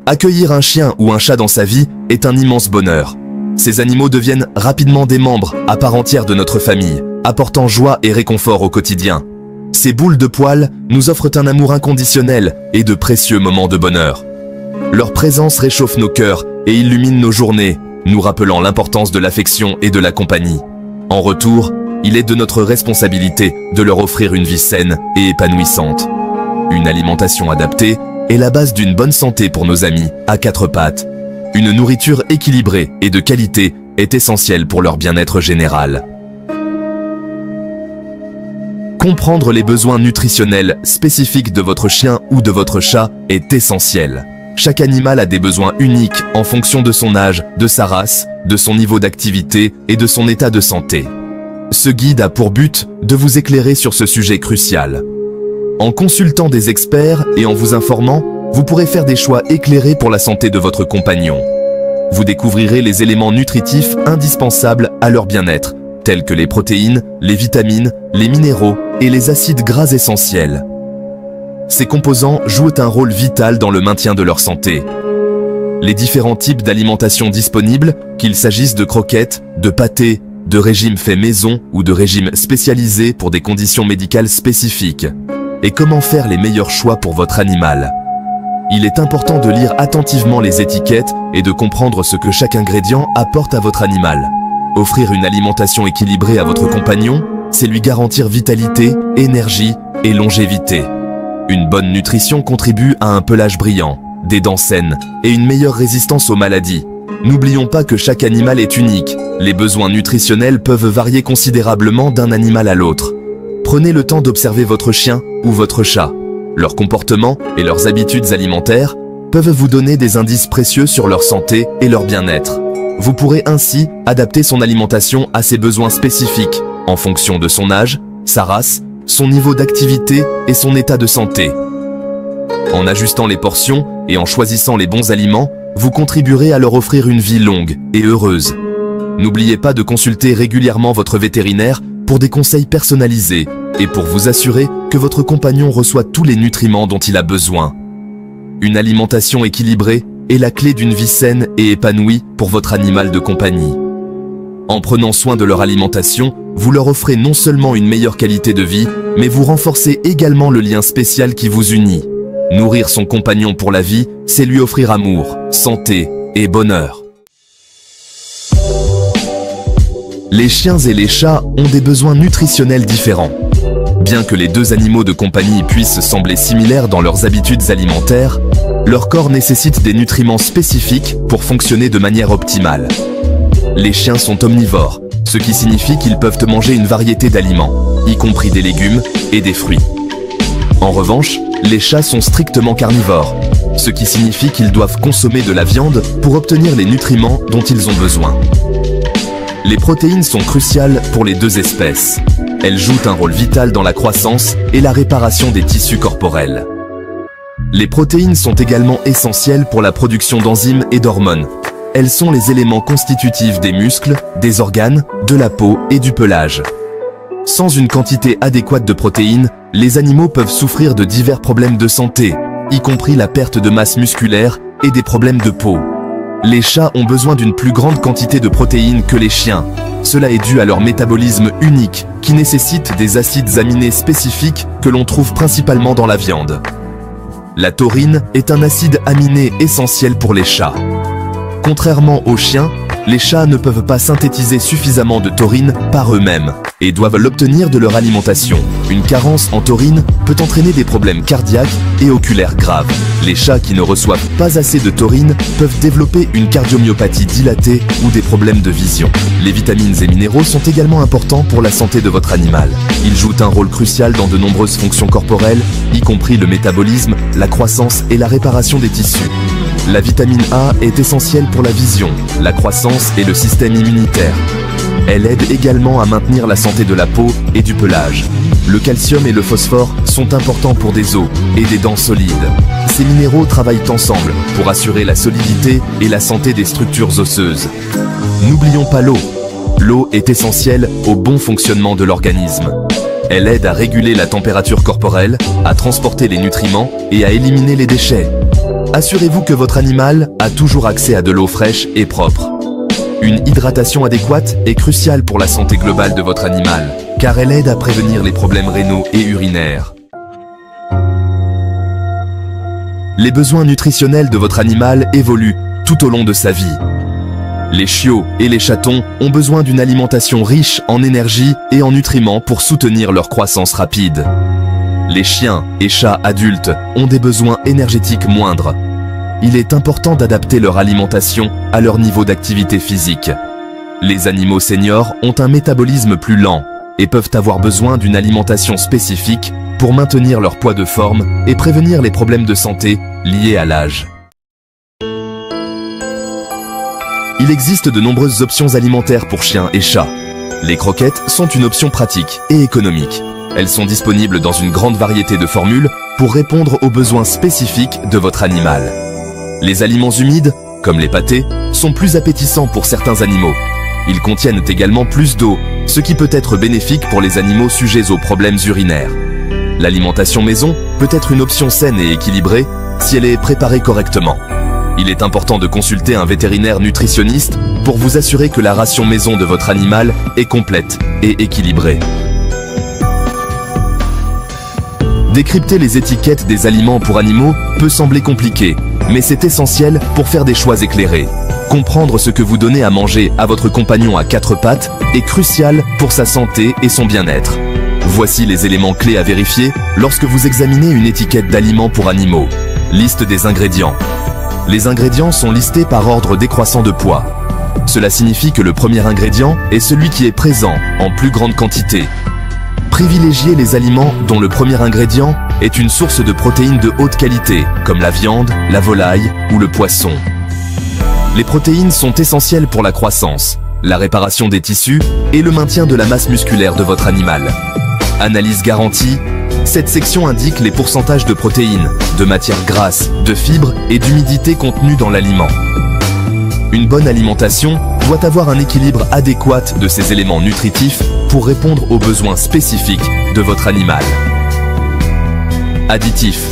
Accueillir un chien ou un chat dans sa vie est un immense bonheur. Ces animaux deviennent rapidement des membres à part entière de notre famille, apportant joie et réconfort au quotidien. Ces boules de poils nous offrent un amour inconditionnel et de précieux moments de bonheur. Leur présence réchauffe nos cœurs et illumine nos journées, nous rappelant l'importance de l'affection et de la compagnie. En retour, il est de notre responsabilité de leur offrir une vie saine et épanouissante. Une alimentation adaptée est la base d'une bonne santé pour nos amis à quatre pattes. Une nourriture équilibrée et de qualité est essentielle pour leur bien-être général. Comprendre les besoins nutritionnels spécifiques de votre chien ou de votre chat est essentiel. Chaque animal a des besoins uniques en fonction de son âge, de sa race, de son niveau d'activité et de son état de santé. Ce guide a pour but de vous éclairer sur ce sujet crucial. En consultant des experts et en vous informant, vous pourrez faire des choix éclairés pour la santé de votre compagnon. Vous découvrirez les éléments nutritifs indispensables à leur bien-être, tels que les protéines, les vitamines, les minéraux et les acides gras essentiels. Ces composants jouent un rôle vital dans le maintien de leur santé. Les différents types d'alimentation disponibles, qu'il s'agisse de croquettes, de pâtés, de régimes faits maison ou de régimes spécialisés pour des conditions médicales spécifiques. Et comment faire les meilleurs choix pour votre animal. Il est important de lire attentivement les étiquettes et de comprendre ce que chaque ingrédient apporte à votre animal. Offrir une alimentation équilibrée à votre compagnon, c'est lui garantir vitalité, énergie et longévité. Une bonne nutrition contribue à un pelage brillant, des dents saines et une meilleure résistance aux maladies. N'oublions pas que chaque animal est unique. Les besoins nutritionnels peuvent varier considérablement d'un animal à l'autre. Prenez le temps d'observer votre chien ou votre chat. Leurs comportements et leurs habitudes alimentaires peuvent vous donner des indices précieux sur leur santé et leur bien-être. Vous pourrez ainsi adapter son alimentation à ses besoins spécifiques, en fonction de son âge, sa race, son niveau d'activité et son état de santé. En ajustant les portions et en choisissant les bons aliments, vous contribuerez à leur offrir une vie longue et heureuse. N'oubliez pas de consulter régulièrement votre vétérinaire pour des conseils personnalisés et pour vous assurer que votre compagnon reçoit tous les nutriments dont il a besoin. Une alimentation équilibrée est la clé d'une vie saine et épanouie pour votre animal de compagnie. En prenant soin de leur alimentation, vous leur offrez non seulement une meilleure qualité de vie, mais vous renforcez également le lien spécial qui vous unit. Nourrir son compagnon pour la vie, c'est lui offrir amour, santé et bonheur. Les chiens et les chats ont des besoins nutritionnels différents. Bien que les deux animaux de compagnie puissent sembler similaires dans leurs habitudes alimentaires, leur corps nécessite des nutriments spécifiques pour fonctionner de manière optimale. Les chiens sont omnivores, ce qui signifie qu'ils peuvent manger une variété d'aliments, y compris des légumes et des fruits. En revanche, les chats sont strictement carnivores, ce qui signifie qu'ils doivent consommer de la viande pour obtenir les nutriments dont ils ont besoin. Les protéines sont cruciales pour les deux espèces. Elles jouent un rôle vital dans la croissance et la réparation des tissus corporels. Les protéines sont également essentielles pour la production d'enzymes et d'hormones. Elles sont les éléments constitutifs des muscles, des organes, de la peau et du pelage. Sans une quantité adéquate de protéines, les animaux peuvent souffrir de divers problèmes de santé, y compris la perte de masse musculaire et des problèmes de peau. Les chats ont besoin d'une plus grande quantité de protéines que les chiens. Cela est dû à leur métabolisme unique, qui nécessite des acides aminés spécifiques que l'on trouve principalement dans la viande. La taurine est un acide aminé essentiel pour les chats. Contrairement aux chiens, les chats ne peuvent pas synthétiser suffisamment de taurine par eux-mêmes et doivent l'obtenir de leur alimentation. Une carence en taurine peut entraîner des problèmes cardiaques et oculaires graves. Les chats qui ne reçoivent pas assez de taurine peuvent développer une cardiomyopathie dilatée ou des problèmes de vision. Les vitamines et minéraux sont également importants pour la santé de votre animal. Ils jouent un rôle crucial dans de nombreuses fonctions corporelles, y compris le métabolisme, la croissance et la réparation des tissus. La vitamine A est essentielle pour la vision, la croissance et le système immunitaire. Elle aide également à maintenir la santé de la peau et du pelage. Le calcium et le phosphore sont importants pour des os et des dents solides. Ces minéraux travaillent ensemble pour assurer la solidité et la santé des structures osseuses. N'oublions pas l'eau. L'eau est essentielle au bon fonctionnement de l'organisme. Elle aide à réguler la température corporelle, à transporter les nutriments et à éliminer les déchets. Assurez-vous que votre animal a toujours accès à de l'eau fraîche et propre. Une hydratation adéquate est cruciale pour la santé globale de votre animal, car elle aide à prévenir les problèmes rénaux et urinaires. Les besoins nutritionnels de votre animal évoluent tout au long de sa vie. Les chiots et les chatons ont besoin d'une alimentation riche en énergie et en nutriments pour soutenir leur croissance rapide. Les chiens et chats adultes ont des besoins énergétiques moindres. Il est important d'adapter leur alimentation à leur niveau d'activité physique. Les animaux seniors ont un métabolisme plus lent et peuvent avoir besoin d'une alimentation spécifique pour maintenir leur poids de forme et prévenir les problèmes de santé liés à l'âge. Il existe de nombreuses options alimentaires pour chiens et chats. Les croquettes sont une option pratique et économique. Elles sont disponibles dans une grande variété de formules pour répondre aux besoins spécifiques de votre animal. Les aliments humides, comme les pâtés, sont plus appétissants pour certains animaux. Ils contiennent également plus d'eau, ce qui peut être bénéfique pour les animaux sujets aux problèmes urinaires. L'alimentation maison peut être une option saine et équilibrée si elle est préparée correctement. Il est important de consulter un vétérinaire nutritionniste pour vous assurer que la ration maison de votre animal est complète et équilibrée. Décrypter les étiquettes des aliments pour animaux peut sembler compliqué, mais c'est essentiel pour faire des choix éclairés. Comprendre ce que vous donnez à manger à votre compagnon à quatre pattes est crucial pour sa santé et son bien-être. Voici les éléments clés à vérifier lorsque vous examinez une étiquette d'aliments pour animaux. Liste des ingrédients. Les ingrédients sont listés par ordre décroissant de poids. Cela signifie que le premier ingrédient est celui qui est présent en plus grande quantité. Privilégiez les aliments dont le premier ingrédient est une source de protéines de haute qualité, comme la viande, la volaille ou le poisson. Les protéines sont essentielles pour la croissance, la réparation des tissus et le maintien de la masse musculaire de votre animal. Analyse garantie. Cette section indique les pourcentages de protéines, de matières grasses, de fibres et d'humidité contenues dans l'aliment. Une bonne alimentation doit avoir un équilibre adéquat de ces éléments nutritifs pour répondre aux besoins spécifiques de votre animal. Additifs.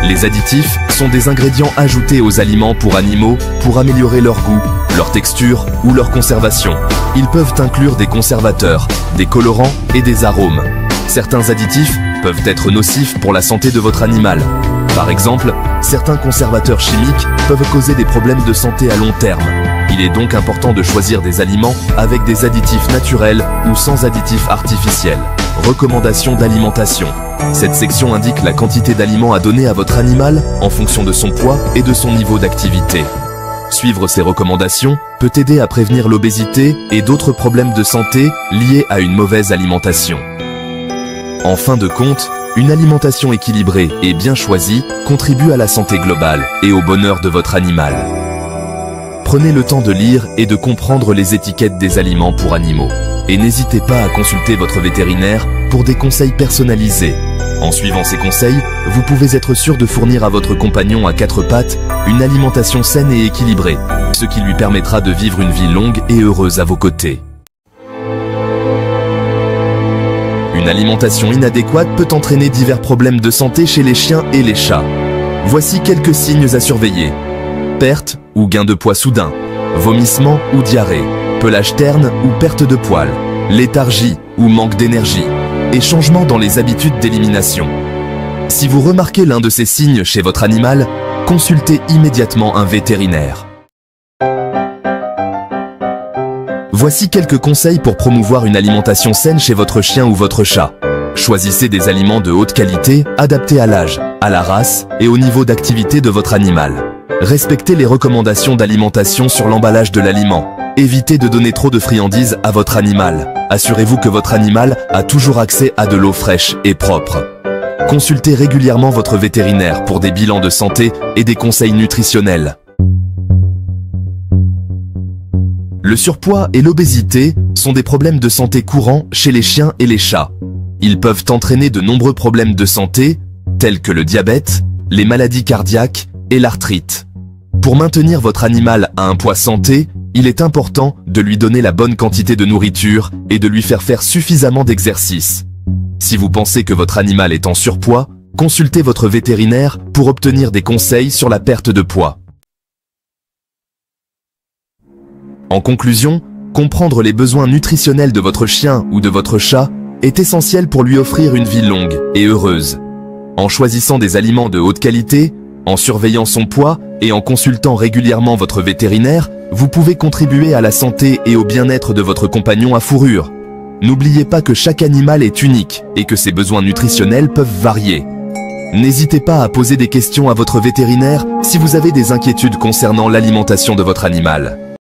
Les additifs sont des ingrédients ajoutés aux aliments pour animaux pour améliorer leur goût, leur texture ou leur conservation. Ils peuvent inclure des conservateurs, des colorants et des arômes. Certains additifs peuvent être nocifs pour la santé de votre animal. Par exemple, certains conservateurs chimiques peuvent causer des problèmes de santé à long terme. Il est donc important de choisir des aliments avec des additifs naturels ou sans additifs artificiels. Recommandations d'alimentation. Cette section indique la quantité d'aliments à donner à votre animal en fonction de son poids et de son niveau d'activité. Suivre ces recommandations peut aider à prévenir l'obésité et d'autres problèmes de santé liés à une mauvaise alimentation. En fin de compte, une alimentation équilibrée et bien choisie contribue à la santé globale et au bonheur de votre animal. Prenez le temps de lire et de comprendre les étiquettes des aliments pour animaux. Et n'hésitez pas à consulter votre vétérinaire pour des conseils personnalisés. En suivant ces conseils, vous pouvez être sûr de fournir à votre compagnon à quatre pattes une alimentation saine et équilibrée, ce qui lui permettra de vivre une vie longue et heureuse à vos côtés. Une alimentation inadéquate peut entraîner divers problèmes de santé chez les chiens et les chats. Voici quelques signes à surveiller. Perte ou gain de poids soudain, vomissement ou diarrhée, pelage terne ou perte de poils, léthargie ou manque d'énergie, et changement dans les habitudes d'élimination. Si vous remarquez l'un de ces signes chez votre animal, consultez immédiatement un vétérinaire. Voici quelques conseils pour promouvoir une alimentation saine chez votre chien ou votre chat. Choisissez des aliments de haute qualité, adaptés à l'âge, à la race et au niveau d'activité de votre animal. Respectez les recommandations d'alimentation sur l'emballage de l'aliment. Évitez de donner trop de friandises à votre animal. Assurez-vous que votre animal a toujours accès à de l'eau fraîche et propre. Consultez régulièrement votre vétérinaire pour des bilans de santé et des conseils nutritionnels. Le surpoids et l'obésité sont des problèmes de santé courants chez les chiens et les chats. Ils peuvent entraîner de nombreux problèmes de santé, tels que le diabète, les maladies cardiaques et l'arthrite. Pour maintenir votre animal à un poids santé, il est important de lui donner la bonne quantité de nourriture et de lui faire suffisamment d'exercice. Si vous pensez que votre animal est en surpoids, Consultez votre vétérinaire pour obtenir des conseils sur la perte de poids. En conclusion, comprendre les besoins nutritionnels de votre chien ou de votre chat est essentiel pour lui offrir une vie longue et heureuse. En choisissant des aliments de haute qualité, en surveillant son poids et en consultant régulièrement votre vétérinaire, vous pouvez contribuer à la santé et au bien-être de votre compagnon à fourrure. N'oubliez pas que chaque animal est unique et que ses besoins nutritionnels peuvent varier. N'hésitez pas à poser des questions à votre vétérinaire si vous avez des inquiétudes concernant l'alimentation de votre animal.